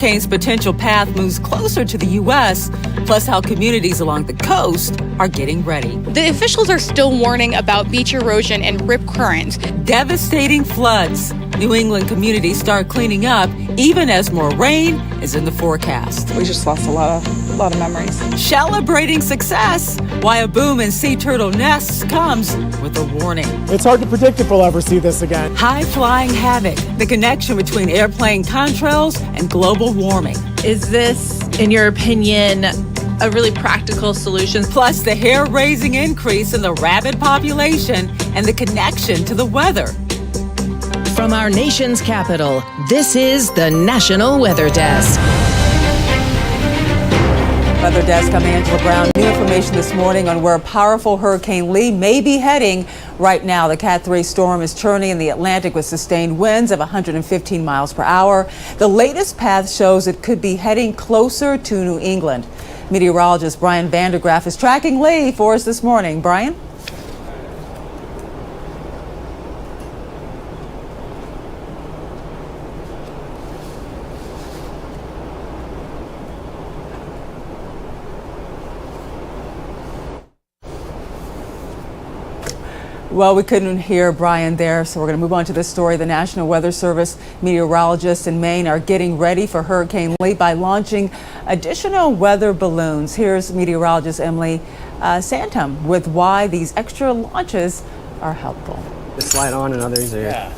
hurricane's potential path moves closer to the U.S., plus how communities along the coast are getting ready. The officials are still warning about beach erosion and rip currents. Devastating floods. New England communities start cleaning up even as more rain is in the forecast. We just lost a lot of memories. Celebrating success, why a boom in sea turtle nests comes with a warning. It's hard to predict if we'll ever see this again. High-flying havoc, the connection between airplane contrails and global warming. Is this, in your opinion, a really practical solution? Plus the hair-raising increase in the rabbit population and the connection to the weather. From our nation's capital, this is the National Weather Desk. Weather Desk, I'm Angela Brown. New information this morning on where powerful Hurricane Lee may be heading right now. The Cat 3 storm is churning in the Atlantic with sustained winds of 115 miles per hour. The latest path shows it could be heading closer to New England. Meteorologist Brian Vandergraff is tracking Lee for us this morning. Brian? Well, we couldn't hear Brian there, so we're going to move on to this story. The National Weather Service meteorologists in Maine are getting ready for Hurricane Lee by launching additional weather balloons. Here's meteorologist Emily Santum with why these extra launches are helpful. Just slide on and others are... Yeah.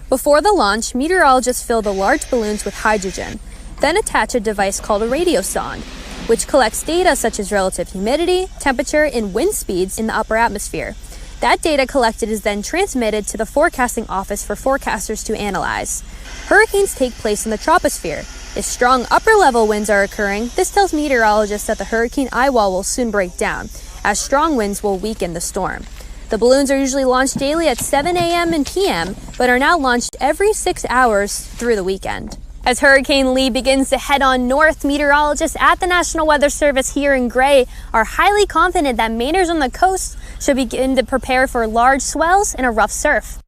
Before the launch, meteorologists fill the large balloons with hydrogen, then attach a device called a radio sonde, which collects data such as relative humidity, temperature, and wind speeds in the upper atmosphere. That data collected is then transmitted to the forecasting office for forecasters to analyze. Hurricanes take place in the troposphere. If strong upper-level winds are occurring, this tells meteorologists that the hurricane eye wall will soon break down, as strong winds will weaken the storm. The balloons are usually launched daily at 7 a.m. and p.m., but are now launched every 6 hours through the weekend. As Hurricane Lee begins to head on north, meteorologists at the National Weather Service here in Gray are highly confident that Mainers on the coast should begin to prepare for large swells and a rough surf.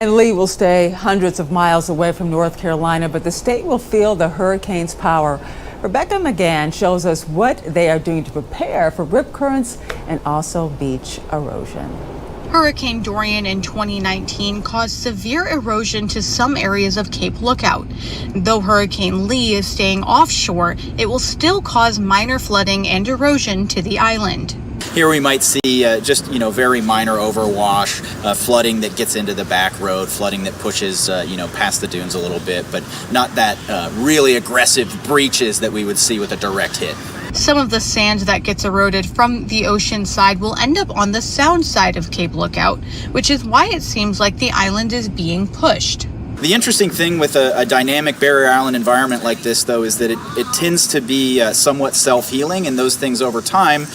And Lee will stay hundreds of miles away from North Carolina, but the state will feel the hurricane's power. Rebecca McGann shows us what they are doing to prepare for rip currents and also beach erosion. Hurricane Dorian in 2019 caused severe erosion to some areas of Cape Lookout. Though Hurricane Lee is staying offshore, it will still cause minor flooding and erosion to the island. Here we might see just, very minor overwash, flooding that gets into the back road, flooding that pushes, past the dunes a little bit, but not that really aggressive breaches that we would see with a direct hit. Some of the sand that gets eroded from the ocean side will end up on the sound side of Cape Lookout, which is why it seems like the island is being pushed. The interesting thing with a dynamic barrier island environment like this, though, is that it tends to be somewhat self-healing, and those things over time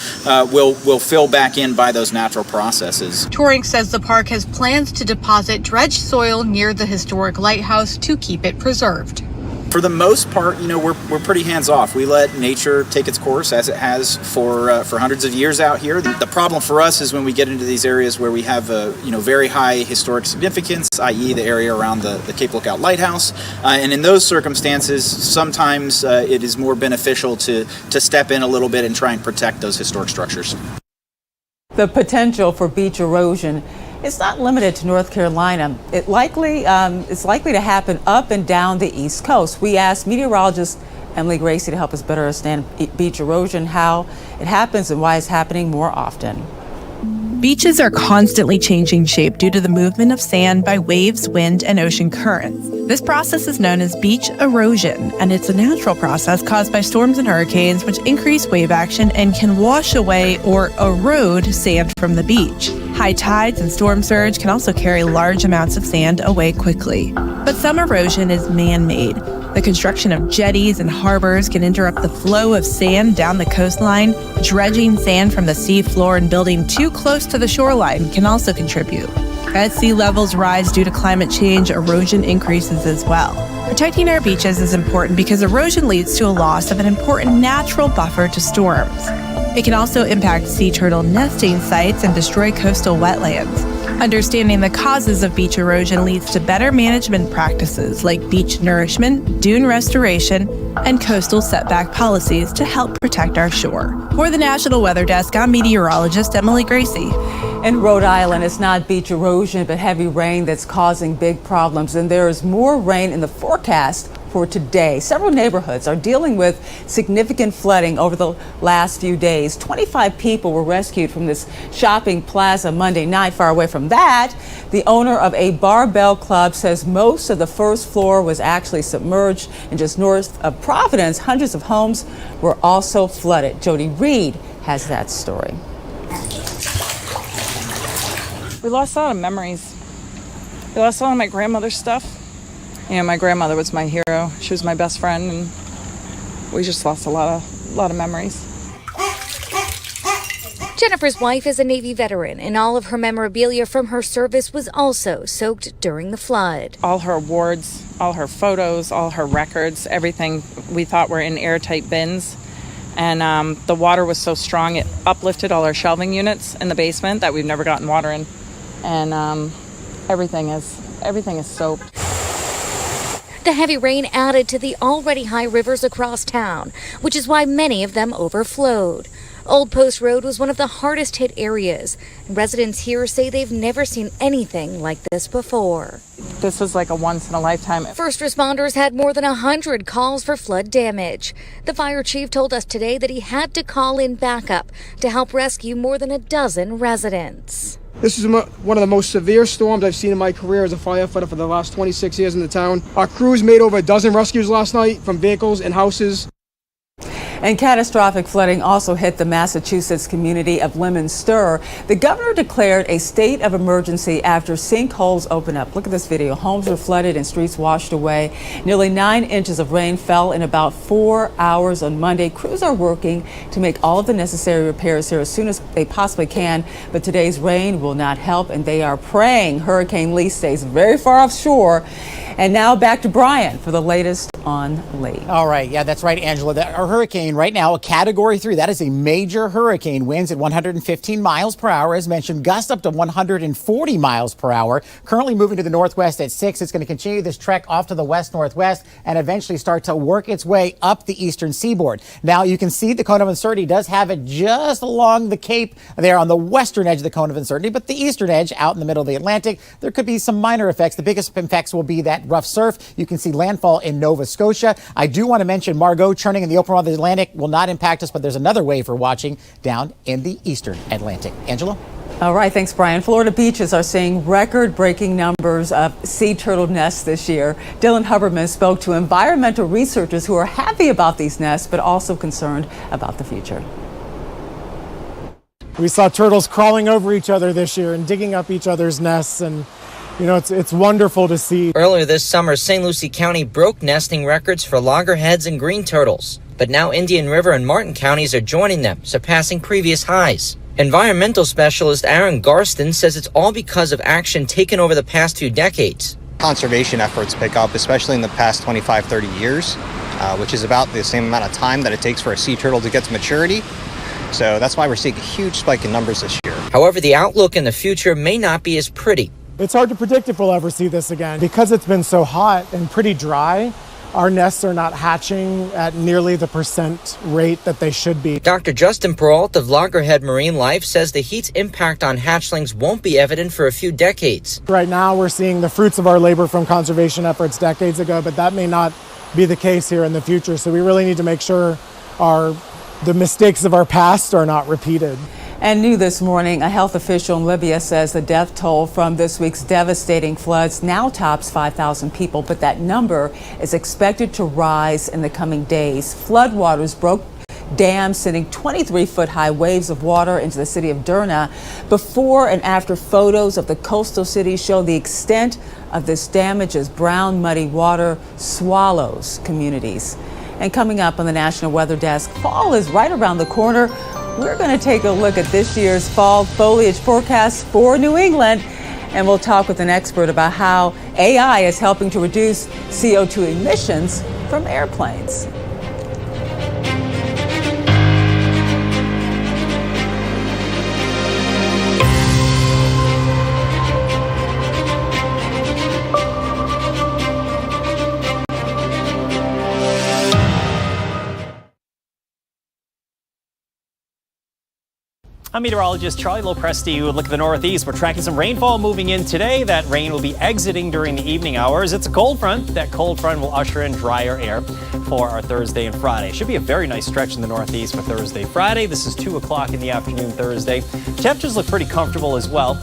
will fill back in by those natural processes. Touring says the park has plans to deposit dredged soil near the historic lighthouse to keep it preserved. For the most part, we're pretty hands-off. We let nature take its course as it has for hundreds of years out here. The problem for us is when we get into these areas where we have very high historic significance, i.e. the area around the Cape Lookout Lighthouse. And in those circumstances, sometimes it is more beneficial to step in a little bit and try and protect those historic structures. The potential for beach erosion is not limited to North Carolina. It's likely to happen up and down the East Coast. We asked meteorologist Emily Gracie to help us better understand beach erosion, how it happens and why it's happening more often. Beaches are constantly changing shape due to the movement of sand by waves, wind, and ocean currents. This process is known as beach erosion, and it's a natural process caused by storms and hurricanes, which increase wave action and can wash away or erode sand from the beach. High tides and storm surge can also carry large amounts of sand away quickly. But some erosion is man-made. The construction of jetties and harbors can interrupt the flow of sand down the coastline. Dredging sand from the sea floor and building too close to the shoreline can also contribute. As sea levels rise due to climate change, erosion increases as well. Protecting our beaches is important because erosion leads to a loss of an important natural buffer to storms. It can also impact sea turtle nesting sites and destroy coastal wetlands. Understanding the causes of beach erosion leads to better management practices like beach nourishment, dune restoration, and coastal setback policies to help protect our shore. For the National Weather Desk, I'm meteorologist Emily Gracie. In Rhode Island, it's not beach erosion, but heavy rain that's causing big problems. And there is more rain in the forecast for today. Several neighborhoods are dealing with significant flooding over the last few days. 25 people were rescued from this shopping plaza Monday night. Far away from that, the owner of a barbell club says most of the first floor was actually submerged. And just north of Providence, hundreds of homes were also flooded. Jody Reed has that story. We lost a lot of memories. We lost a lot of my grandmother's stuff. You know, my grandmother was my hero. She was my best friend, and we just lost a lot of memories. Jennifer's wife is a Navy veteran, and all of her memorabilia from her service was also soaked during the flood. All her awards, all her photos, all her records, everything we thought were in airtight bins. And the water was so strong, it uplifted all our shelving units in the basement that we've never gotten water in. And everything is soaked. The heavy rain added to the already high rivers across town, which is why many of them overflowed. Old Post Road was one of the hardest hit areas. Residents here say they've never seen anything like this before. This was like a once in a lifetime. First responders had more than 100 calls for flood damage. The fire chief told us today that he had to call in backup to help rescue more than a dozen residents. This is one of the most severe storms I've seen in my career as a firefighter for the last 26 years in the town. Our crews made over a dozen rescues last night from vehicles and houses. And catastrophic flooding also hit the Massachusetts community of Leominster. The governor declared a state of emergency after sinkholes opened up. Look at this video. Homes were flooded and streets washed away. Nearly 9 inches of rain fell in about 4 hours on Monday. Crews are working to make all of the necessary repairs here as soon as they possibly can. But today's rain will not help, and they are praying Hurricane Lee stays very far offshore. And now back to Brian for the latest on Lee. All right. Yeah, that's right, Angela. Our hurricane right now, a Category 3. That is a major hurricane. Winds at 115 miles per hour. As mentioned, gusts up to 140 miles per hour. Currently moving to the northwest at 6. It's going to continue this trek off to the west-northwest and eventually start to work its way up the eastern seaboard. Now, you can see the cone of uncertainty does have it just along the Cape there on the western edge of the cone of uncertainty, but the eastern edge out in the middle of the Atlantic, there could be some minor effects. The biggest effects will be that rough surf. You can see landfall in Nova Scotia. I do want to mention Margot churning in the open water of the Atlantic will not impact us, but there's another wave we're watching down in the eastern Atlantic. Angela? All right, thanks, Brian. Florida beaches are seeing record-breaking numbers of sea turtle nests this year. Dylan Huberman spoke to environmental researchers who are happy about these nests, but also concerned about the future. We saw turtles crawling over each other this year and digging up each other's nests, and you know, it's wonderful to see. Earlier this summer, St. Lucie County broke nesting records for loggerheads and green turtles. But now Indian River and Martin counties are joining them, surpassing previous highs. Environmental specialist Aaron Garston says it's all because of action taken over the past 2 decades. Conservation efforts pick up, especially in the past 25, 30 years, which is about the same amount of time that it takes for a sea turtle to get to maturity. So that's why we're seeing a huge spike in numbers this year. However, the outlook in the future may not be as pretty. It's hard to predict if we'll ever see this again. Because it's been so hot and pretty dry, our nests are not hatching at nearly the % rate that they should be. Dr. Justin Peralt of Loggerhead Marine Life says the heat's impact on hatchlings won't be evident for a few decades. Right now, we're seeing the fruits of our labor from conservation efforts decades ago, but that may not be the case here in the future. So we really need to make sure the mistakes of our past are not repeated. And new this morning, a health official in Libya says the death toll from this week's devastating floods now tops 5,000 people, but that number is expected to rise in the coming days. Floodwaters broke dams, sending 23-foot-high waves of water into the city of Derna. Before and after photos of the coastal city show the extent of this damage as brown, muddy water swallows communities. And coming up on the National Weather Desk, fall is right around the corner. We're going to take a look at this year's fall foliage forecast for New England, and we'll talk with an expert about how AI is helping to reduce CO2 emissions from airplanes. I'm meteorologist Charlie Lopresti. Look at the northeast. We're tracking some rainfall moving in today. That rain will be exiting during the evening hours. It's a cold front. That cold front will usher in drier air for our Thursday and Friday. Should be a very nice stretch in the northeast for Thursday, Friday. This is 2 o'clock in the afternoon Thursday. Temperatures look pretty comfortable as well.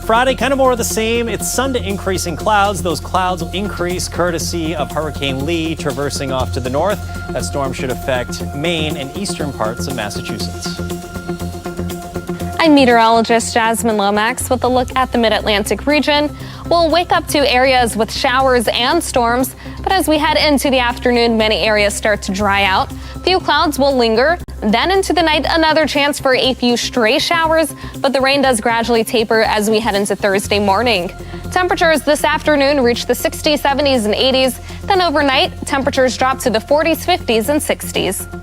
Friday, kind of more of the same. It's sun to increasing clouds. Those clouds will increase courtesy of Hurricane Lee traversing off to the north. That storm should affect Maine and eastern parts of Massachusetts. I'm meteorologist Jasmine Lomax with a look at the mid-Atlantic region. We'll wake up to areas with showers and storms, but as we head into the afternoon, many areas start to dry out. Few clouds will linger. Then into the night, another chance for a few stray showers, but the rain does gradually taper as we head into Thursday morning. Temperatures this afternoon reach the 60s, 70s, and 80s. Then overnight, temperatures drop to the 40s, 50s, and 60s.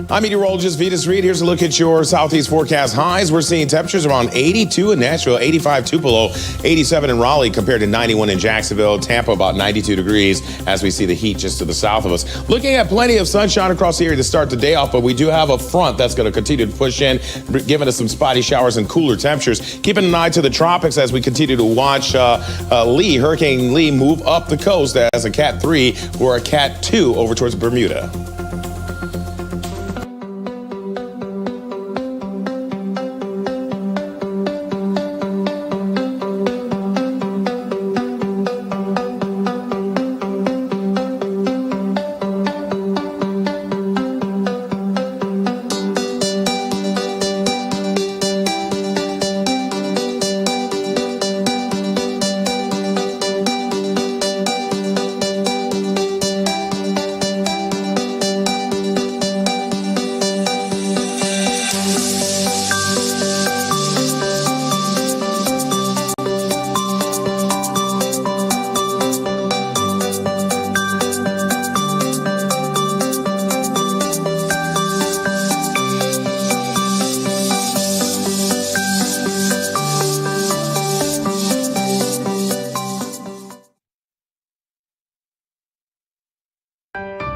I'm meteorologist Vitas Reed. Here's a look at your southeast forecast highs. We're seeing temperatures around 82 in Nashville, 85 Tupelo, 87 in Raleigh compared to 91 in Jacksonville, Tampa about 92 degrees as we see the heat just to the south of us. Looking at plenty of sunshine across the area to start the day off, but we do have a front that's going to continue to push in, giving us some spotty showers and cooler temperatures. Keeping an eye to the tropics as we continue to watch Hurricane Lee move up the coast as a Cat 3 or a Cat 2 over towards Bermuda.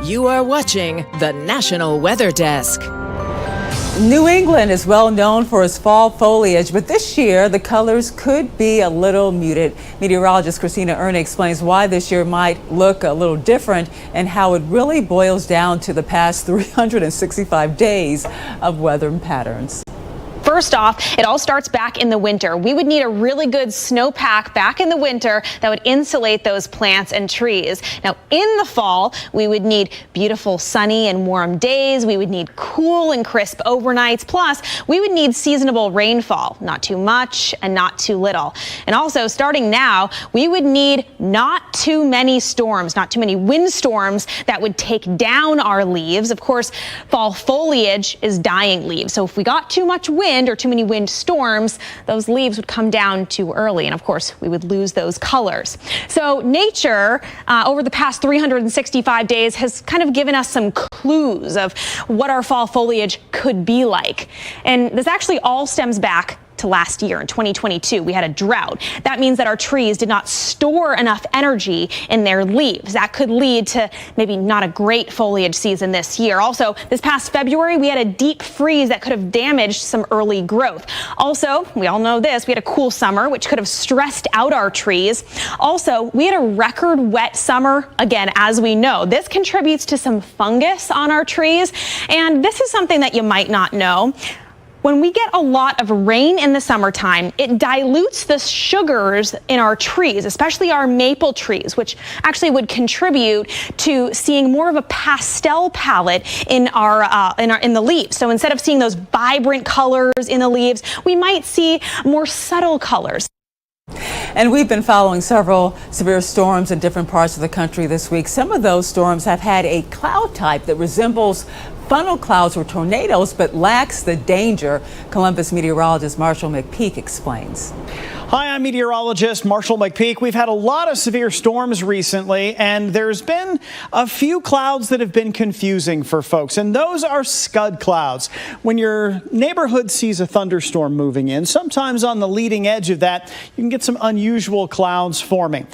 You are watching the National Weather Desk. New England is well known for its fall foliage, but this year the colors could be a little muted. Meteorologist Christina Ernie explains why this year might look a little different and how it really boils down to the past 365 days of weather patterns. First off, it all starts back in the winter. We would need a really good snowpack back in the winter that would insulate those plants and trees. Now, in the fall, we would need beautiful sunny and warm days. We would need cool and crisp overnights. Plus, we would need seasonable rainfall, not too much and not too little. And also, starting now, we would need not too many storms, not too many windstorms that would take down our leaves. Of course, fall foliage is dying leaves. So if we got too much wind or too many wind storms, those leaves would come down too early. And of course, we would lose those colors. So nature over the past 365 days has kind of given us some clues of what our fall foliage could be like. And this actually all stems back to last year in 2022. We had a drought. That means that our trees did not store enough energy in their leaves. That could lead to maybe not a great foliage season this year. Also, this past February, we had a deep freeze that could have damaged some early growth. Also, we all know this, we had a cool summer, which could have stressed out our trees. Also, we had a record wet summer, again, as we know. This contributes to some fungus on our trees, and this is something that you might not know. When we get a lot of rain in the summertime, it dilutes the sugars in our trees, especially our maple trees, which actually would contribute to seeing more of a pastel palette in the leaves. So instead of seeing those vibrant colors in the leaves, we might see more subtle colors. And we've been following several severe storms in different parts of the country this week. Some of those storms have had a cloud type that resembles funnel clouds or tornadoes, but lacks the danger. Columbus meteorologist Marshall McPeak explains. Hi, I'm meteorologist Marshall McPeak. We've had a lot of severe storms recently, and there's been a few clouds that have been confusing for folks, and those are Scud clouds. When your neighborhood sees a thunderstorm moving in, sometimes on the leading edge of that, you can get some unusual clouds forming.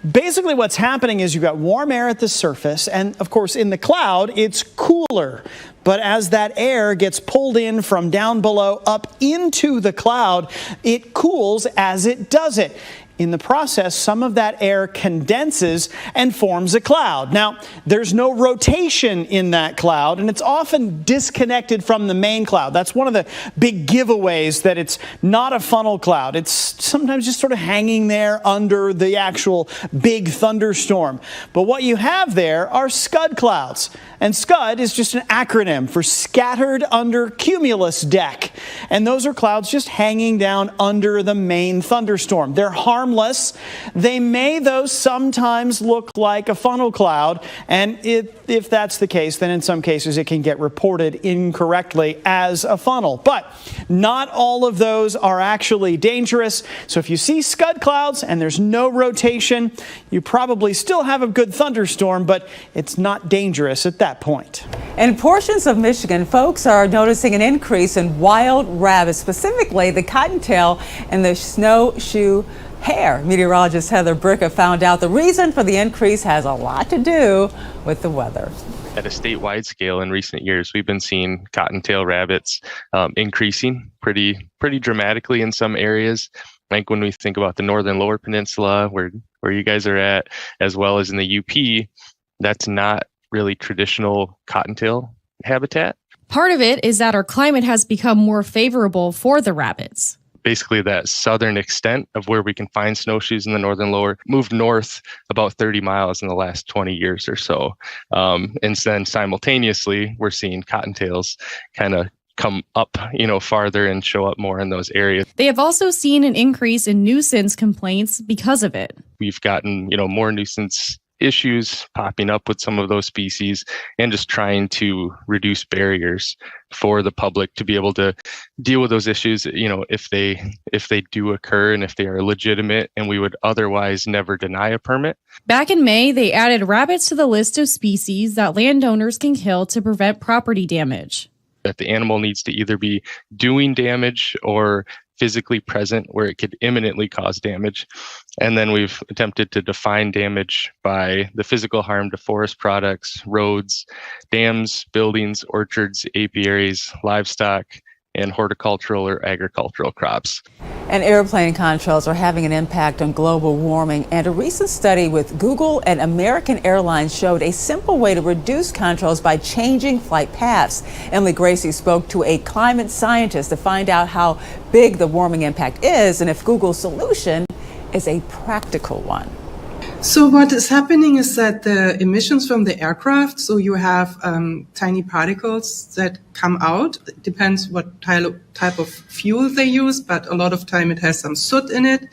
Basically, what's happening is you've got warm air at the surface, and of course, in the cloud, it's cooler. But as that air gets pulled in from down below up into the cloud, it cools as it does it. In the process, some of that air condenses and forms a cloud. Now, there's no rotation in that cloud, and it's often disconnected from the main cloud. That's one of the big giveaways that it's not a funnel cloud. It's sometimes just sort of hanging there under the actual big thunderstorm. But what you have there are Scud clouds. And Scud is just an acronym for Scattered Under Cumulus Deck. And those are clouds just hanging down under the main thunderstorm. They're harmless. They may, though, sometimes look like a funnel cloud. And if that's the case, then in some cases it can get reported incorrectly as a funnel. But not all of those are actually dangerous. So if you see Scud clouds and there's no rotation, you probably still have a good thunderstorm, but it's not dangerous at that point. In portions of Michigan, folks are noticing an increase in wild rabbits, specifically the cottontail and the snowshoe hare. Meteorologist Heather Bricka found out the reason for the increase has a lot to do with the weather. At a statewide scale in recent years, we've been seeing cottontail rabbits increasing pretty dramatically in some areas. I think when we think about the northern lower peninsula, where you guys are at, as well as in the UP, that's not really traditional cottontail habitat. Part of it is that our climate has become more favorable for the rabbits. Basically, that southern extent of where we can find snowshoes in the northern lower moved north about 30 miles in the last 20 years or so. And then simultaneously, we're seeing cottontails kind of come up, farther and show up more in those areas. They have also seen an increase in nuisance complaints because of it. We've gotten, more nuisance issues popping up with some of those species, and just trying to reduce barriers for the public to be able to deal with those issues, if they do occur and if they are legitimate and we would otherwise never deny a permit. Back in May, they added rabbits to the list of species that landowners can kill to prevent property damage. That the animal needs to either be doing damage or physically present where it could imminently cause damage. And then we've attempted to define damage by the physical harm to forest products, roads, dams, buildings, orchards, apiaries, livestock, and horticultural or agricultural crops. And airplane contrails are having an impact on global warming, and a recent study with Google and American Airlines showed a simple way to reduce contrails by changing flight paths. Emily Gracie spoke to a climate scientist to find out how big the warming impact is and if Google's solution is a practical one. So what is happening is that the emissions from the aircraft, so you have tiny particles that come out. It depends what type of fuel they use, but a lot of time it has some soot in it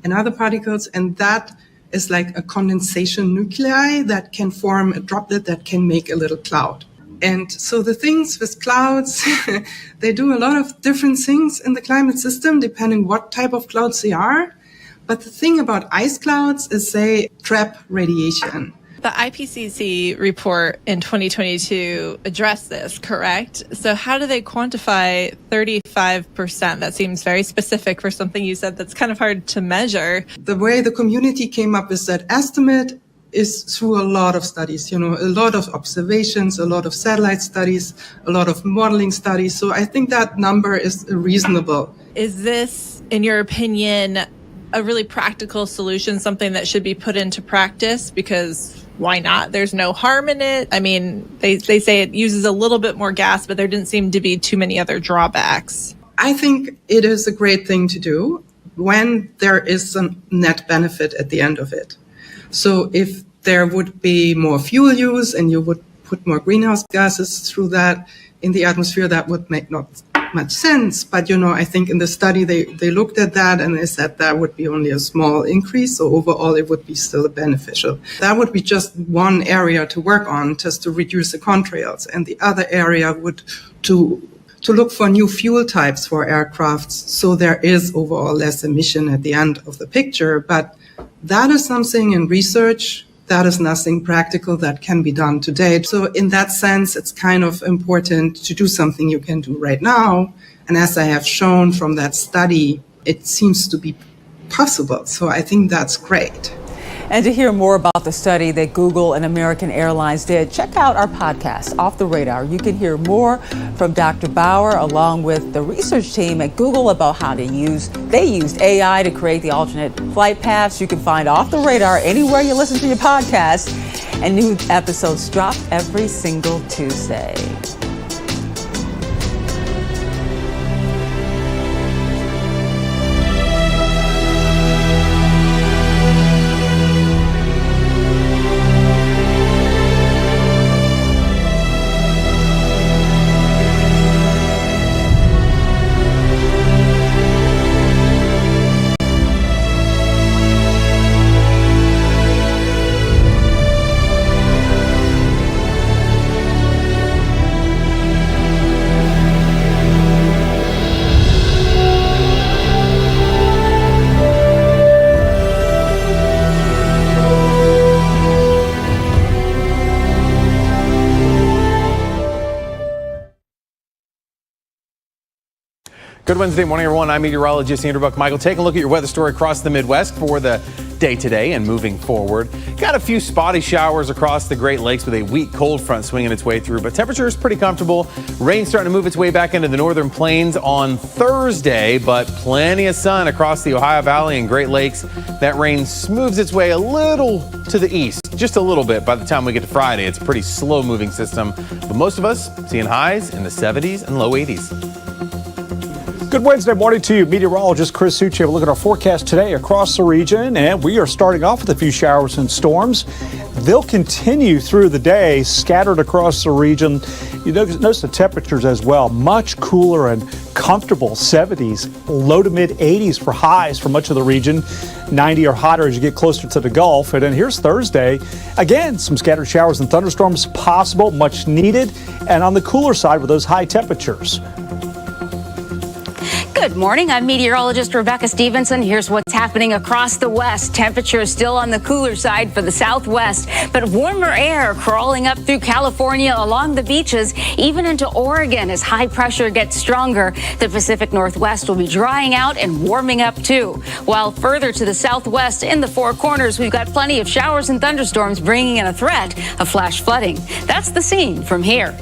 and other particles, and that is like a condensation nuclei that can form a droplet that can make a little cloud. And so the things with clouds, they do a lot of different things in the climate system depending what type of clouds they are. But the thing about ice clouds is they trap radiation. The IPCC report in 2022 addressed this, correct? So how do they quantify 35%? That seems very specific for something you said that's kind of hard to measure. The way the community came up with that estimate is through a lot of studies, a lot of observations, a lot of satellite studies, a lot of modeling studies. So I think that number is reasonable. Is this, in your opinion, a really practical solution, something that should be put into practice? Because why not? There's no harm in it. I mean, they say it uses a little bit more gas, but there didn't seem to be too many other drawbacks. I think it is a great thing to do when there is some net benefit at the end of it. So if there would be more fuel use and you would put more greenhouse gases through that in the atmosphere, that would make not much sense. But, I think in the study, they looked at that and they said that would be only a small increase. So overall, it would be still beneficial. That would be just one area to work on, just to reduce the contrails. And the other area would to look for new fuel types for aircrafts. So there is overall less emission at the end of the picture. But that is something in research. That is nothing practical that can be done today. So in that sense, it's kind of important to do something you can do right now. And as I have shown from that study, it seems to be possible. So I think that's great. And to hear more about the study that Google and American Airlines did, check out our podcast, Off the Radar. You can hear more from Dr. Bauer along with the research team at Google about how they used AI to create the alternate flight paths. You can find Off the Radar anywhere you listen to your podcast. And new episodes drop every single Tuesday. Good Wednesday morning, everyone. I'm meteorologist Andrew Buck-Michael. Taking a look at your weather story across the Midwest for the day today and moving forward. Got a few spotty showers across the Great Lakes with a weak cold front swinging its way through, but temperature is pretty comfortable. Rain starting to move its way back into the northern plains on Thursday, but plenty of sun across the Ohio Valley and Great Lakes. That rain smooths its way a little to the east, just a little bit. By the time we get to Friday, it's a pretty slow moving system, but most of us seeing highs in the 70s and low 80s. Good Wednesday morning to you. Meteorologist Chris Succi. Have a look at our forecast today across the region, and we are starting off with a few showers and storms. They'll continue through the day, scattered across the region. You notice the temperatures as well, much cooler and comfortable 70s, low to mid 80s for highs for much of the region, 90 or hotter as you get closer to the Gulf. And then here's Thursday. Again, some scattered showers and thunderstorms possible, much needed, and on the cooler side with those high temperatures. Good morning. I'm meteorologist Rebecca Stevenson. Here's what's happening across the West. Temperatures still on the cooler side for the Southwest, but warmer air crawling up through California along the beaches, even into Oregon as high pressure gets stronger. The Pacific Northwest will be drying out and warming up too. While further to the southwest in the Four Corners, we've got plenty of showers and thunderstorms bringing in a threat of flash flooding. That's the scene from here.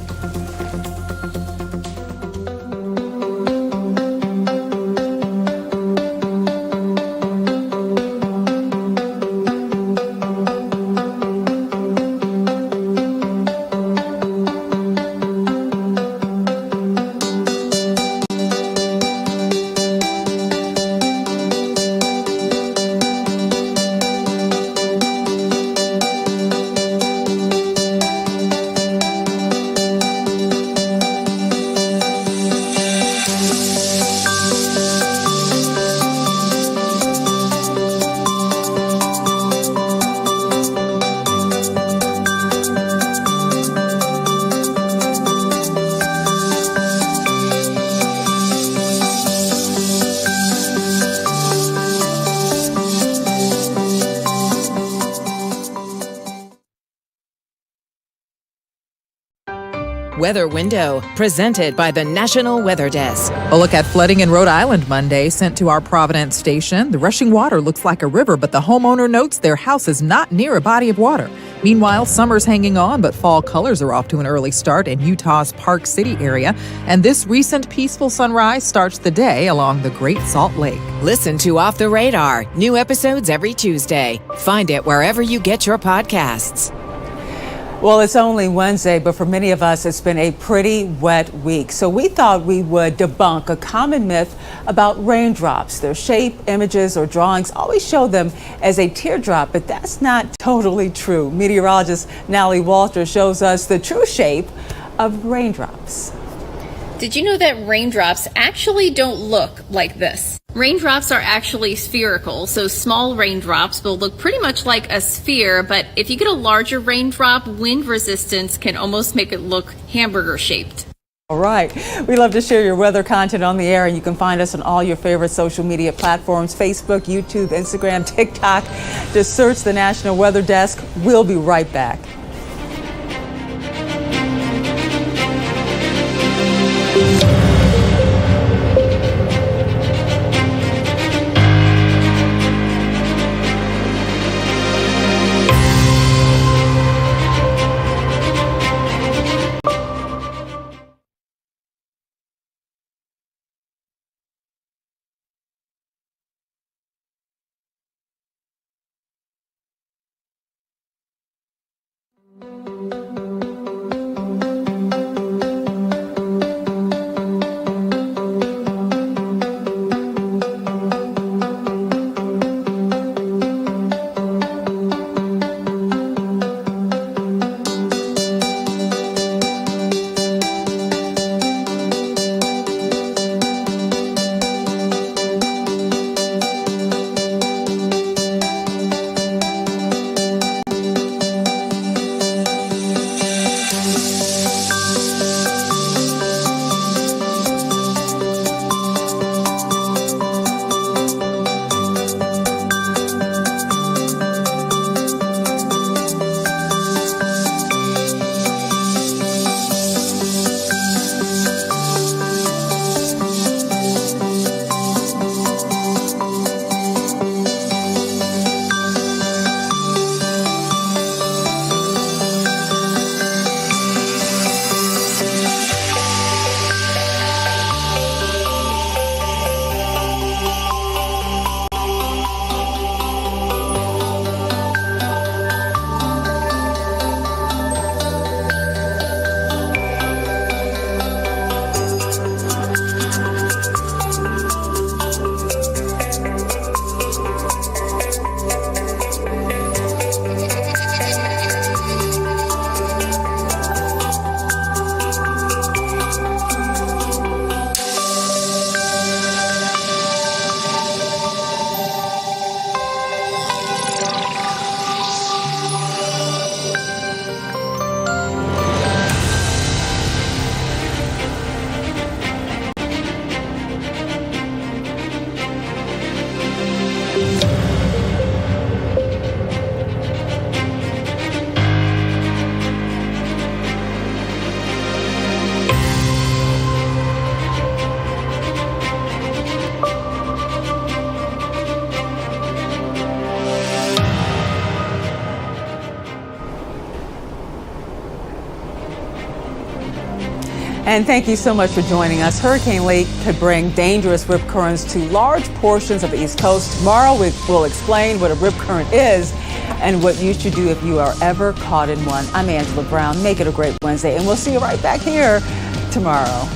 Weather Window, presented by the National Weather Desk. A look at flooding in Rhode Island Monday, sent to our Providence station. The rushing water looks like a river, but the homeowner notes their house is not near a body of water. Meanwhile, summer's hanging on, but fall colors are off to an early start in Utah's Park City area. And this recent peaceful sunrise starts the day along the Great Salt Lake. Listen to Off the Radar. New episodes every Tuesday. Find it wherever you get your podcasts. Well, it's only Wednesday, but for many of us, it's been a pretty wet week. So we thought we would debunk a common myth about raindrops. Their shape, images, or drawings always show them as a teardrop, but that's not totally true. Meteorologist Natalie Walter shows us the true shape of raindrops. Did you know that raindrops actually don't look like this? Raindrops are actually spherical, so small raindrops will look pretty much like a sphere, but if you get a larger raindrop, wind resistance can almost make it look hamburger shaped. All right. We love to share your weather content on the air, and you can find us on all your favorite social media platforms, Facebook, YouTube, Instagram, TikTok. Just search the National Weather Desk. We'll be right back. And thank you so much for joining us. Hurricane Lee could bring dangerous rip currents to large portions of the East Coast. Tomorrow we will explain what a rip current is and what you should do if you are ever caught in one. I'm Angela Brown. Make it a great Wednesday, and we'll see you right back here tomorrow.